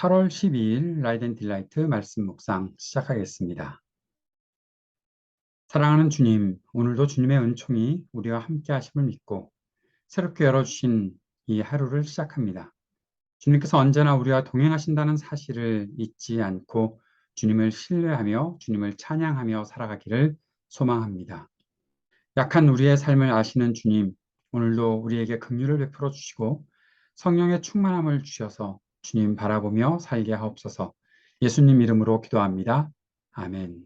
8월 12일 라이트 앤 딜라이트 말씀 묵상 시작하겠습니다. 사랑하는 주님, 오늘도 주님의 은총이 우리와 함께 하심을 믿고 새롭게 열어주신 이 하루를 시작합니다. 주님께서 언제나 우리와 동행하신다는 사실을 잊지 않고 주님을 신뢰하며 주님을 찬양하며 살아가기를 소망합니다. 약한 우리의 삶을 아시는 주님, 오늘도 우리에게 긍휼을 베풀어 주시고 성령의 충만함을 주셔서 주님 바라보며 살게 하옵소서. 예수님 이름으로 기도합니다. 아멘.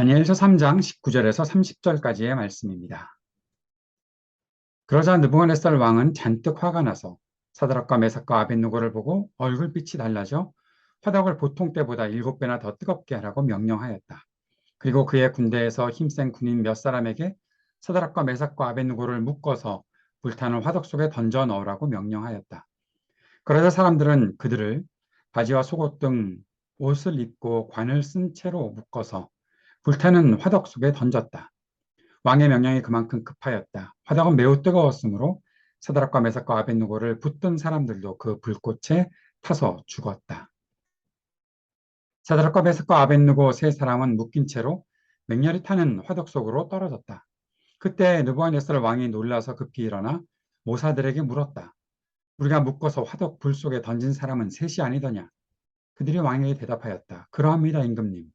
다니엘서 3장 19절에서 30절까지의 말씀입니다. 그러자 느부갓네살 왕은 잔뜩 화가 나서 사드락과 메삭과 아벳느고를 보고 얼굴빛이 달라져 화덕을 보통 때보다 7배나 더 뜨겁게 하라고 명령하였다. 그리고 그의 군대에서 힘센 군인 몇 사람에게 사드락과 메삭과 아벳느고를 묶어서 불타는 화덕 속에 던져 넣으라고 명령하였다. 그러자 사람들은 그들을 바지와 속옷 등 옷을 입고 관을 쓴 채로 묶어서 불타는 화덕 속에 던졌다. 왕의 명령이 그만큼 급하였다. 화덕은 매우 뜨거웠으므로 사드락과 메삭과 아벳느고를 붙든 사람들도 그 불꽃에 타서 죽었다. 사드락과 메삭과 아벳느고 세 사람은 묶인 채로 맹렬히 타는 화덕 속으로 떨어졌다. 그때 느부갓네살 왕이 놀라서 급히 일어나 모사들에게 물었다. 우리가 묶어서 화덕 불 속에 던진 사람은 셋이 아니더냐? 그들이 왕에게 대답하였다. 그러합니다, 임금님.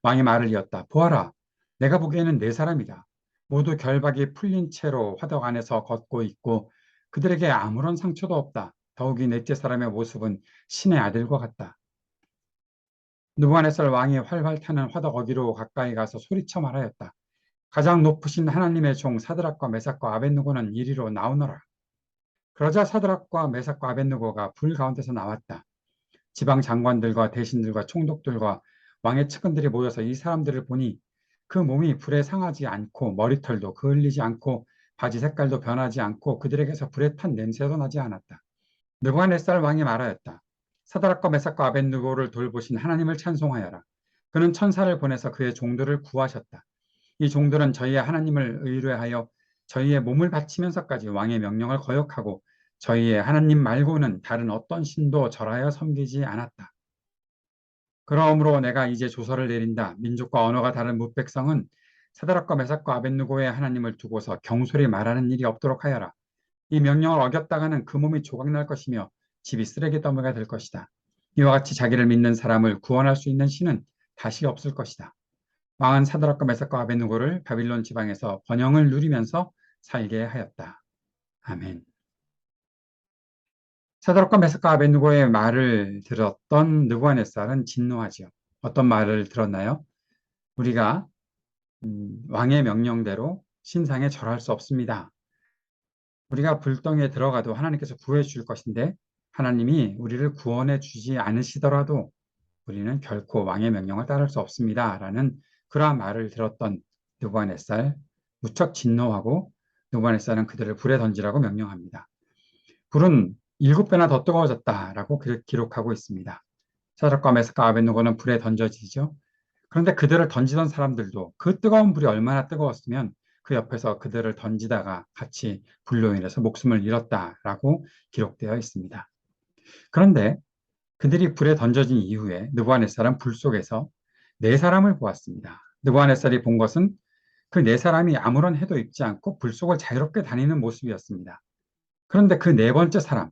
왕이 말을 이었다. 보아라, 내가 보기에는 네 사람이다. 모두 결박이 풀린 채로 화덕 안에서 걷고 있고 그들에게 아무런 상처도 없다. 더욱이 넷째 사람의 모습은 신의 아들과 같다. 느부갓네살 왕이 활활 타는 화덕 어귀로 가까이 가서 소리쳐 말하였다. 가장 높으신 하나님의 종 사드락과 메삭과 아벳느고는 이리로 나오너라. 그러자 사드락과 메삭과 아벳느고가 불 가운데서 나왔다. 지방 장관들과 대신들과 총독들과 왕의 측근들이 모여서 이 사람들을 보니 그 몸이 불에 상하지 않고 머리털도 그을리지 않고 바지 색깔도 변하지 않고 그들에게서 불에 탄 냄새도 나지 않았다. 느부갓네살 왕이 말하였다. 사드락과 메삭과 아벳느고를 돌보신 하나님을 찬송하여라. 그는 천사를 보내서 그의 종들을 구하셨다. 이 종들은 저희의 하나님을 의뢰하여 저희의 몸을 바치면서까지 왕의 명령을 거역하고 저희의 하나님 말고는 다른 어떤 신도 절하여 섬기지 않았다. 그러므로 내가 이제 조서를 내린다. 민족과 언어가 다른 뭇백성은 사드락과 메삭과 아벳느고의 하나님을 두고서 경솔히 말하는 일이 없도록 하여라. 이 명령을 어겼다가는 그 몸이 조각날 것이며 집이 쓰레기 더미가 될 것이다. 이와 같이 자기를 믿는 사람을 구원할 수 있는 신은 다시 없을 것이다. 왕은 사드락과 메삭과 아벳느고를 바빌론 지방에서 번영을 누리면서 살게 하였다. 아멘. 사드락과 메삭과 아벳느고의 말을 들었던 느부갓네살은 진노하지요. 어떤 말을 들었나요? 우리가 왕의 명령대로 신상에 절할 수 없습니다. 우리가 불덩이에 들어가도 하나님께서 구해 줄 것인데 하나님이 우리를 구원해 주지 않으시더라도 우리는 결코 왕의 명령을 따를 수 없습니다. 라는 그러한 말을 들었던 느부갓네살, 무척 진노하고 느부갓네살은 그들을 불에 던지라고 명령합니다. 불은 7배나 더 뜨거워졌다라고 기록하고 있습니다. 사드락과 메삭과 아벳느고는 불에 던져지죠. 그런데 그들을 던지던 사람들도 그 뜨거운 불이 얼마나 뜨거웠으면 그 옆에서 그들을 던지다가 같이 불로 인해서 목숨을 잃었다라고 기록되어 있습니다. 그런데 그들이 불에 던져진 이후에 느부갓네살은 불 속에서 네 사람을 보았습니다. 느부갓네살이 본 것은 그 네 사람이 아무런 해도 입지 않고 불 속을 자유롭게 다니는 모습이었습니다. 그런데 그 네 번째 사람,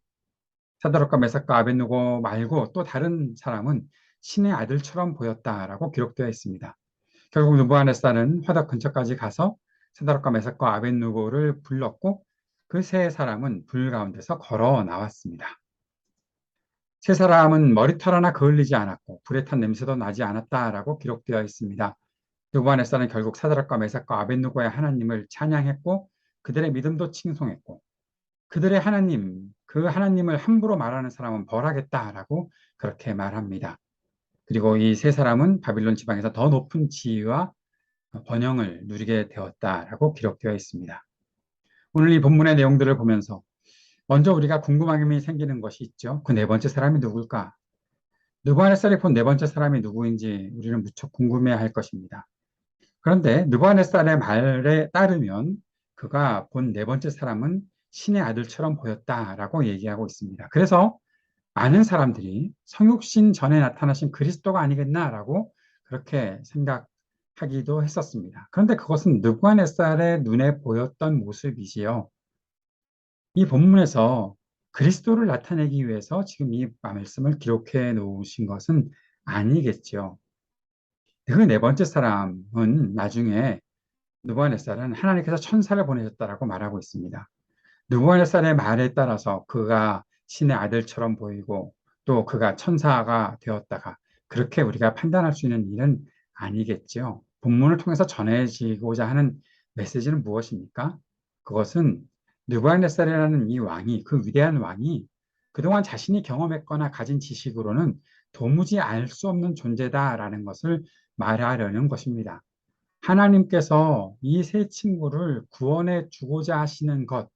사드락과 메삭과 아벳느고 말고 또 다른 사람은 신의 아들처럼 보였다라고 기록되어 있습니다. 결국 느부갓네살은 화덕 근처까지 가서 사드락과 메삭과 아벳느고를 불렀고 그 세 사람은 불 가운데서 걸어 나왔습니다. 세 사람은 머리털 하나 그을리지 않았고 불에 탄 냄새도 나지 않았다라고 기록되어 있습니다. 느부갓네살은 결국 사드락과 메삭과 아벳느고의 하나님을 찬양했고 그들의 믿음도 칭송했고 그들의 하나님, 그 하나님을 함부로 말하는 사람은 벌하겠다라고 그렇게 말합니다. 그리고 이 세 사람은 바빌론 지방에서 더 높은 지위와 번영을 누리게 되었다라고 기록되어 있습니다. 오늘 이 본문의 내용들을 보면서 먼저 우리가 궁금함이 생기는 것이 있죠. 그 네 번째 사람이 누굴까? 느부갓네살이 본 네 번째 사람이 누구인지 우리는 무척 궁금해할 것입니다. 그런데 느부갓네살의 말에 따르면 그가 본 네 번째 사람은 신의 아들처럼 보였다라고 얘기하고 있습니다. 그래서 많은 사람들이 성육신 전에 나타나신 그리스도가 아니겠나라고 그렇게 생각하기도 했었습니다. 그런데 그것은 느부갓네살의 눈에 보였던 모습이지요. 이 본문에서 그리스도를 나타내기 위해서 지금 이 말씀을 기록해 놓으신 것은 아니겠죠. 그 네 번째 사람은 나중에 느부갓네살은 하나님께서 천사를 보내셨다라고 말하고 있습니다. 느부갓네살의 말에 따라서 그가 신의 아들처럼 보이고 또 그가 천사가 되었다가 그렇게 우리가 판단할 수 있는 일은 아니겠죠. 본문을 통해서 전해지고자 하는 메시지는 무엇입니까? 그것은 느부갓네살이라는 이 왕이, 그 위대한 왕이 그동안 자신이 경험했거나 가진 지식으로는 도무지 알 수 없는 존재다라는 것을 말하려는 것입니다. 하나님께서 이 세 친구를 구원해 주고자 하시는 것,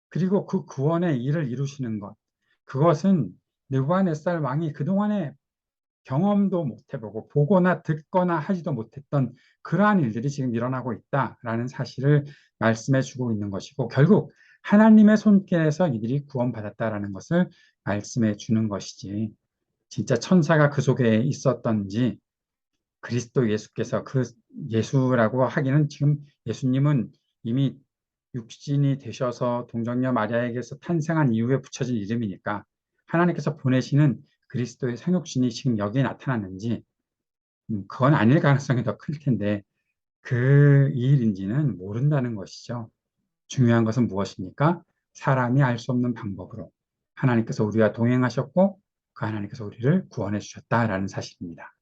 그리고 그 구원의 일을 이루시는 것, 그것은 느부갓네살 왕이 그동안에 경험도 못 해보고 보거나 듣거나 하지도 못했던 그러한 일들이 지금 일어나고 있다라는 사실을 말씀해 주고 있는 것이고 결국 하나님의 손길에서 이들이 구원받았다라는 것을 말씀해 주는 것이지 진짜 천사가 그 속에 있었던지 그리스도 예수께서 그 예수라고 하기는 지금 예수님은 이미 육신이 되셔서 동정녀 마리아에게서 탄생한 이후에 붙여진 이름이니까 하나님께서 보내시는 그리스도의 성육신이 지금 여기에 나타났는지 그건 아닐 가능성이 더 클 텐데 그 일인지는 모른다는 것이죠. 중요한 것은 무엇입니까? 사람이 알 수 없는 방법으로 하나님께서 우리와 동행하셨고 그 하나님께서 우리를 구원해 주셨다라는 사실입니다.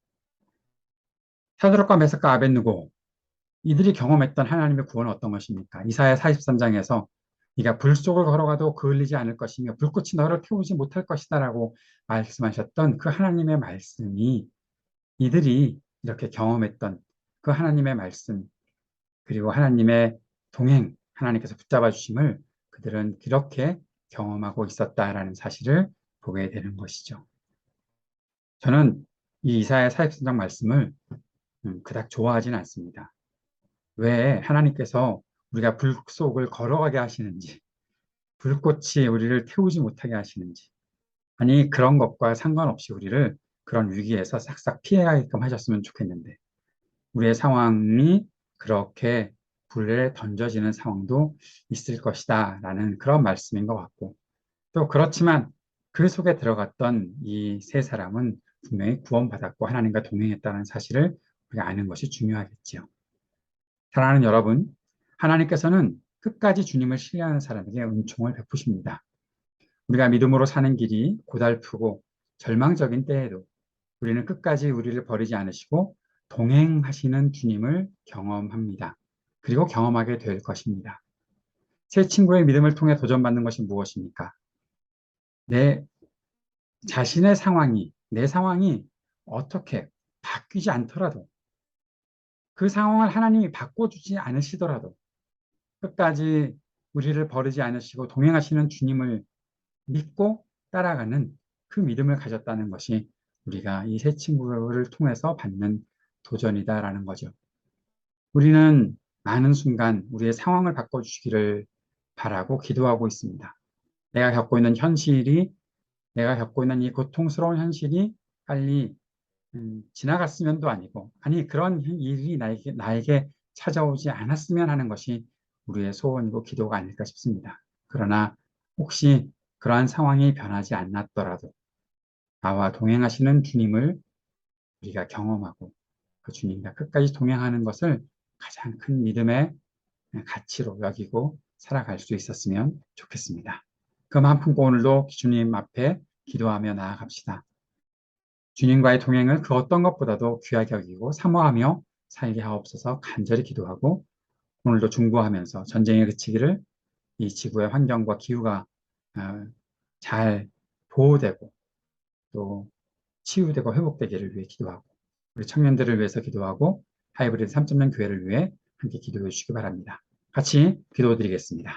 사드락과 메삭과 아벳느고 이들이 경험했던 하나님의 구원은 어떤 것입니까? 이사야 43장에서 네가 불 속을 걸어가도 그을리지 않을 것이며 불꽃이 너를 태우지 못할 것이다라고 말씀하셨던 그 하나님의 말씀이 이들이 이렇게 경험했던 그 하나님의 말씀 그리고 하나님의 동행, 하나님께서 붙잡아 주심을 그들은 그렇게 경험하고 있었다라는 사실을 보게 되는 것이죠. 저는 이 이사야 43장 말씀을 그닥 좋아하지는 않습니다. 왜 하나님께서 우리가 불 속을 걸어가게 하시는지, 불꽃이 우리를 태우지 못하게 하시는지, 아니 그런 것과 상관없이 우리를 그런 위기에서 싹싹 피해가게끔 하셨으면 좋겠는데 우리의 상황이 그렇게 불에 던져지는 상황도 있을 것이다 라는 그런 말씀인 것 같고 또 그렇지만 그 속에 들어갔던 이 세 사람은 분명히 구원받았고 하나님과 동행했다는 사실을 우리가 아는 것이 중요하겠지요. 사랑하는 여러분, 하나님께서는 끝까지 주님을 신뢰하는 사람에게 은총을 베푸십니다. 우리가 믿음으로 사는 길이 고달프고 절망적인 때에도 우리는 끝까지 우리를 버리지 않으시고 동행하시는 주님을 경험합니다. 그리고 경험하게 될 것입니다. 새 친구의 믿음을 통해 도전받는 것이 무엇입니까? 내 자신의 상황이, 내 상황이 어떻게 바뀌지 않더라도 그 상황을 하나님이 바꿔주지 않으시더라도 끝까지 우리를 버리지 않으시고 동행하시는 주님을 믿고 따라가는 그 믿음을 가졌다는 것이 우리가 이 새 친구를 통해서 받는 도전이다라는 거죠. 우리는 많은 순간 우리의 상황을 바꿔주시기를 바라고 기도하고 있습니다. 내가 겪고 있는 현실이, 내가 겪고 있는 이 고통스러운 현실이 빨리 지나갔으면도 아니고, 아니 그런 일이 나에게 찾아오지 않았으면 하는 것이 우리의 소원이고 기도가 아닐까 싶습니다. 그러나 혹시 그러한 상황이 변하지 않았더라도 나와 동행하시는 주님을 우리가 경험하고 그 주님과 끝까지 동행하는 것을 가장 큰 믿음의 가치로 여기고 살아갈 수 있었으면 좋겠습니다. 그 마음 품고 오늘도 주님 앞에 기도하며 나아갑시다. 주님과의 동행을 그 어떤 것보다도 귀하게 여기고 사모하며 살게 하옵소서 간절히 기도하고 오늘도 중보하면서 전쟁이 그치기를 이 지구의 환경과 기후가 잘 보호되고 또 치유되고 회복되기를 위해 기도하고 우리 청년들을 위해서 기도하고 하이브리드 3.0 교회를 위해 함께 기도해 주시기 바랍니다. 같이 기도드리겠습니다.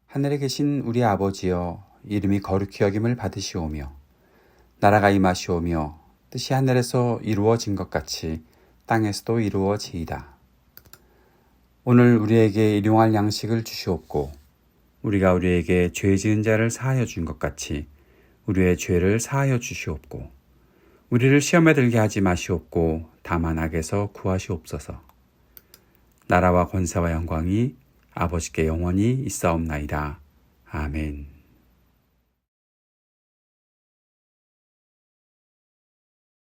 하늘에 계신 우리 아버지여, 이름이 거룩히 여김을 받으시오며 나라가 임하시오며 뜻이 하늘에서 이루어진 것 같이 땅에서도 이루어지이다. 오늘 우리에게 일용할 양식을 주시옵고 우리가 우리에게 죄 지은 자를 사하여 준 것 같이 우리의 죄를 사하여 주시옵고 우리를 시험에 들게 하지 마시옵고 다만 악에서 구하시옵소서. 나라와 권세와 영광이 아버지께 영원히 있사옵나이다. 아멘.